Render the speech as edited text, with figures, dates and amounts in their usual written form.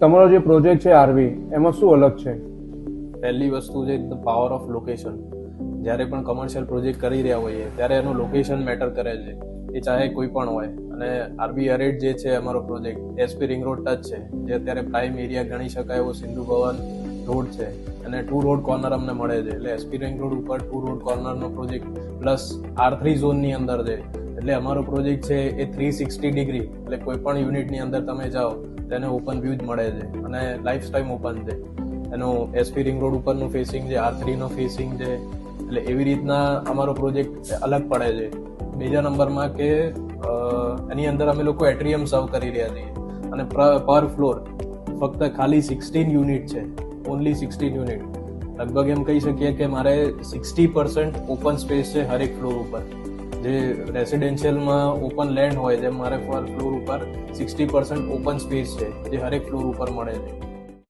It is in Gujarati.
તમારો જે પ્રોજેક્ટ છે આરવી એમાં શું અલગ છે? પહેલી વસ્તુ છે ધ પાવર ઓફ લોકેશન. જ્યારે પણ કમર્શિયલ પ્રોજેક્ટ કરી રહ્યા હોઈએ ત્યારે એનું લોકેશન મેટર કરે છે, એ ચાહે કોઈ પણ હોય. અને આરવી અરેટ જે છે અમારો project SP ring road touch છે, જે અત્યારે પ્રાઇમ એરિયા ગણી શકાય એવો સિંધુ ભવન રોડ છે, અને 2 રોડ કોર્નર અમને મળે છે. એટલે એસપી રિંગ રોડ ઉપર 2 રોડ કોર્નરનો પ્રોજેક્ટ પ્લસ R3 ઝોનની અંદર છે. એટલે અમારો પ્રોજેક્ટ છે એ 360 ડિગ્રી, એટલે કોઈ પણ યુનિટની અંદર તમે જાઓ તેને ઓપન વ્યૂ જ મળે છે, અને લાઈફ ટાઈમ ઓપન છે. એનું એસપી રિંગ રોડ ઉપરનું ફેસિંગ છે, R3 નો ફેસિંગ છે. એટલે એવી રીતના અમારો પ્રોજેક્ટ અલગ પડે છે. બીજા નંબરમાં કે એની અંદર અમે લોકો એટ્રિયમ સર્વ કરી રહ્યા છીએ, અને પર ફ્લોર ફક્ત ખાલી 16 યુનિટ છે, ઓનલી 16 યુનિટ. લગભગ એમ કહી શકીએ કે મારે 60% ઓપન સ્પેસ છે હરેક ફ્લોર ઉપર. જે રેસિડેન્શિયલમાં ઓપન લેન્ડ હોય, જેમ મારે પર ફ્લોર ઉપર 60% ઓપન સ્પેસ છે, જે હરેક ફ્લોર ઉપર મળે છે.